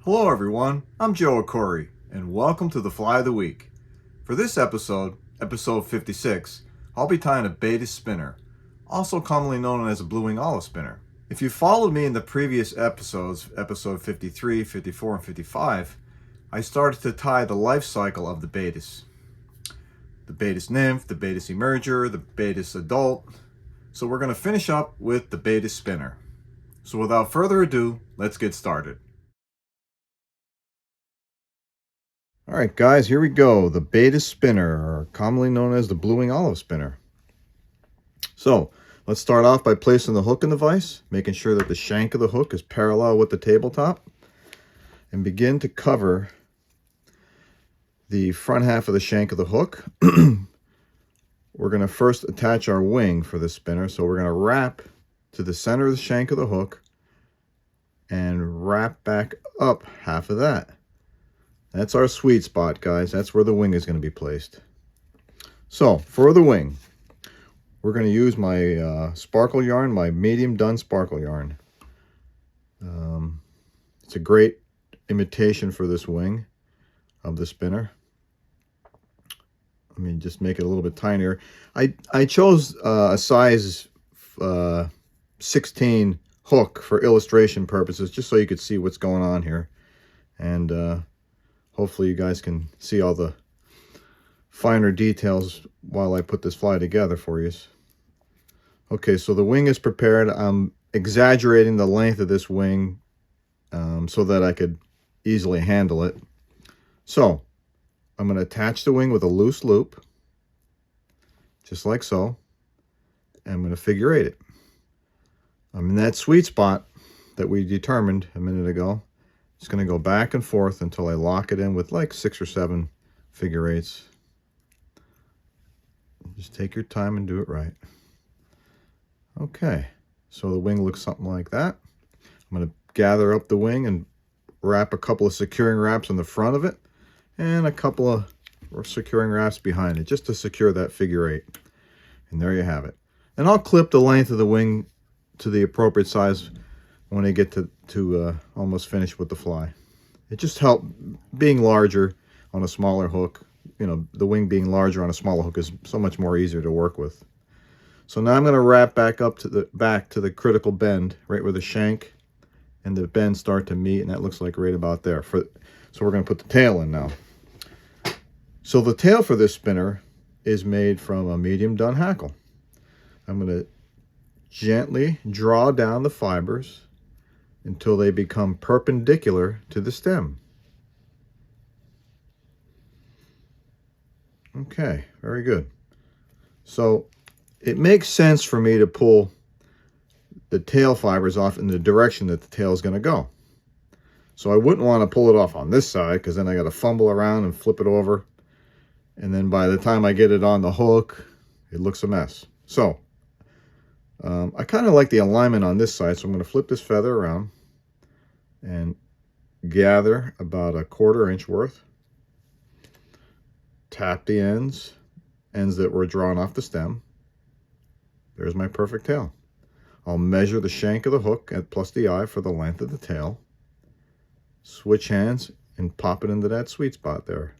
Hello everyone, I'm Joe Ackourey, and welcome to the Fly of the Week. For this episode, episode 56, I'll be tying a Baetis Spinner, also commonly known as a blue-wing olive spinner. If you followed me in the previous episodes, episode 53, 54, and 55, I started to tie the life cycle of the Baetis. The Baetis nymph, the Baetis emerger, the Baetis adult. So we're going to finish up with the Baetis spinner. So without further ado, let's get started. Alright guys, here we go. The Baetis Spinner, or commonly known as the blue-wing olive spinner. So, let's start off by placing the hook in the vise, making sure that the shank of the hook is parallel with the tabletop, and begin to cover the front half of the shank of the hook. We're going to first attach our wing for the spinner, so we're going to wrap to the center of the shank of the hook and wrap back up half of that. That's our sweet spot, guys. That's where the wing is going to be placed. So, for the wing, we're going to use my sparkle yarn, my medium dun sparkle yarn. It's a great imitation for this wing of the spinner. I mean, just make it a little bit tinier. I chose a size 16 hook for illustration purposes, just so you could see what's going on here. And hopefully you guys can see all the finer details while I put this fly together for you. Okay, so the wing is prepared. I'm exaggerating the length of this wing so that I could easily handle it. So, I'm going to attach the wing with a loose loop, just like so. And I'm going to figure eight it. I'm in that sweet spot that we determined a minute ago. Just going to go back and forth until I lock it in with like 6 or 7 figure eights. Just take your time and do it right. Okay, so the wing looks something like that. I'm going to gather up the wing and wrap a couple of securing wraps on the front of it and a couple of securing wraps behind it, just to secure that figure eight. And there you have it. And I'll clip the length of the wing to the appropriate size when I get to almost finish with the fly. It just helps being larger on a smaller hook. You know, the wing being larger on a smaller hook is so much more easier to work with. So now I'm going to wrap back up to the critical bend, right where the shank and the bend start to meet, and that looks like right about there. So we're going to put the tail in now. So the tail for this spinner is made from a medium dun hackle. I'm going to gently draw down the fibers until they become perpendicular to the stem. Okay, very good. So it makes sense for me to pull the tail fibers off in the direction that the tail is going to go. So I wouldn't want to pull it off on this side, because then I got to fumble around and flip it over. And then by the time I get it on the hook, it looks a mess. So I kind of like the alignment on this side, so I'm going to flip this feather around and gather about a 1/4 inch worth. Tap the ends that were drawn off the stem. There's my perfect tail. I'll measure the shank of the hook at plus the eye for the length of the tail. Switch hands and pop it into that sweet spot there,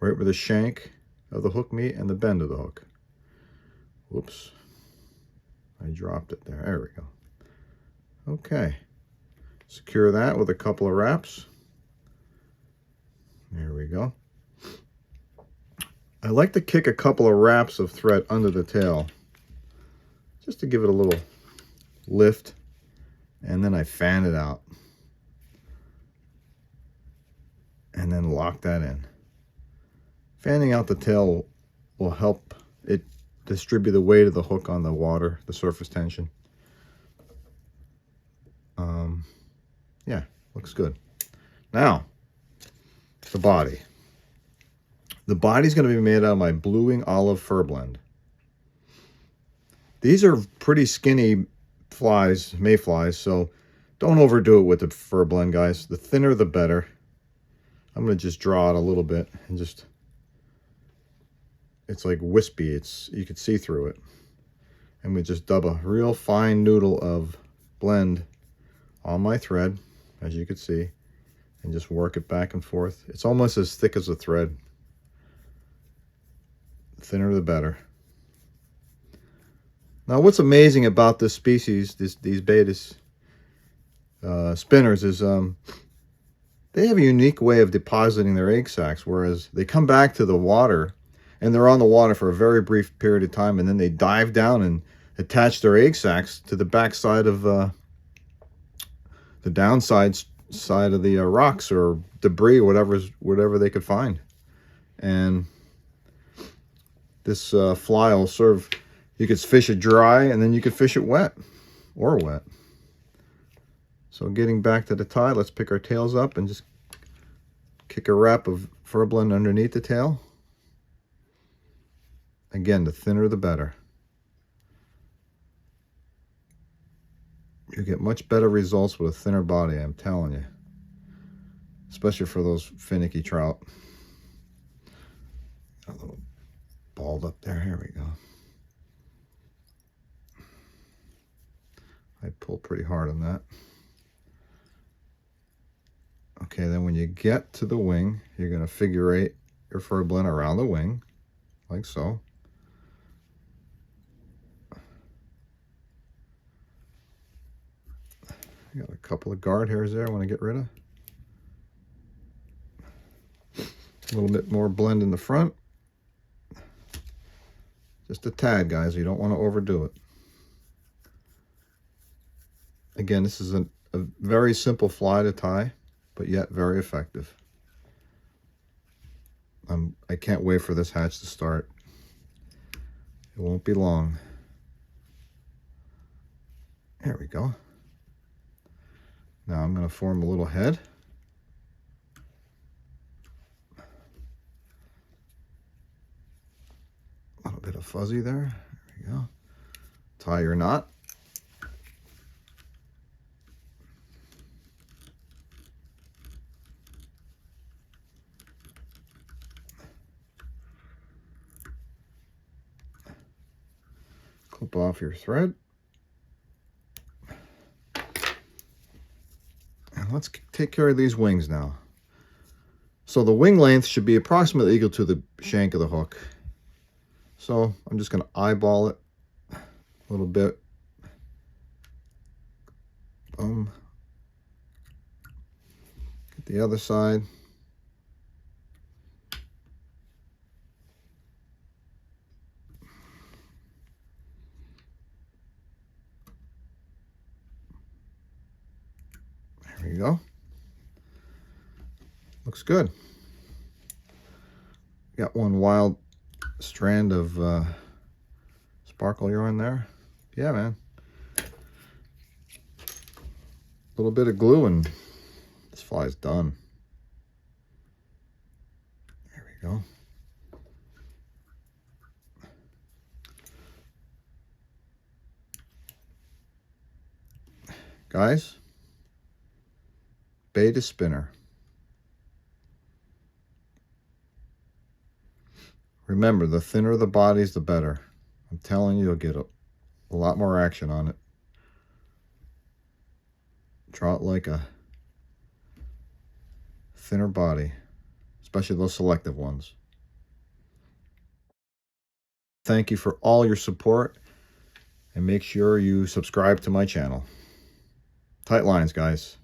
right where the shank of the hook meet and the bend of the hook. Whoops. I dropped it there. There we go. Okay. Secure that with a couple of wraps. There we go. I like to kick a couple of wraps of thread under the tail, just to give it a little lift, and then I fan it out. And then lock that in. Fanning out the tail will help it distribute the weight of the hook on the water, the surface tension. Yeah, looks good. Now, the body. The body's going to be made out of my blue-wing olive fur blend. These are pretty skinny flies, mayflies, so don't overdo it with the fur blend, guys. The thinner, the better. I'm going to just draw it a little bit and just, it's like wispy. You can see through it. I'm going to just dub a real fine noodle of blend on my thread, as you can see, and just work it back and forth. It's almost as thick as a thread. The thinner the better. Now what's amazing about this species, these Baetis spinners, is they have a unique way of depositing their egg sacs, whereas they come back to the water and they're on the water for a very brief period of time, and then they dive down and attach their egg sacs to the back side of the downside side of the rocks or debris, whatever they could find. And this fly will serve, you could fish it dry and then you could fish it wet or wet. So getting back to the tie, let's pick our tails up and just kick a wrap of fur blend underneath the tail. Again, the thinner the better. You get much better results with a thinner body, I'm telling you. Especially for those finicky trout. A little balled up there, here we go. I pull pretty hard on that. Okay, then when you get to the wing, you're going to figure eight your fur blend around the wing, like so. I got a couple of guard hairs there I want to get rid of. A little bit more blend in the front. Just a tad, guys. You don't want to overdo it. Again, this is a very simple fly to tie, but yet very effective. I can't wait for this hatch to start. It won't be long. There we go. Now I'm going to form a little head. A little bit of fuzzy there. There we go. Tie your knot. Clip off your thread. And let's take care of these wings now. So the wing length should be approximately equal to the shank of the hook. So I'm just going to eyeball it a little bit. Get the other side. There you go. Looks good. Got one wild strand of sparkle yarn there. Yeah, man. A little bit of glue and this fly's done. There we go. Guys, Baetis Spinner. Remember, the thinner the bodies, the better. I'm telling you, you'll get a lot more action on it. Trout like a thinner body, especially those selective ones. Thank you for all your support, and make sure you subscribe to my channel. Tight lines, guys.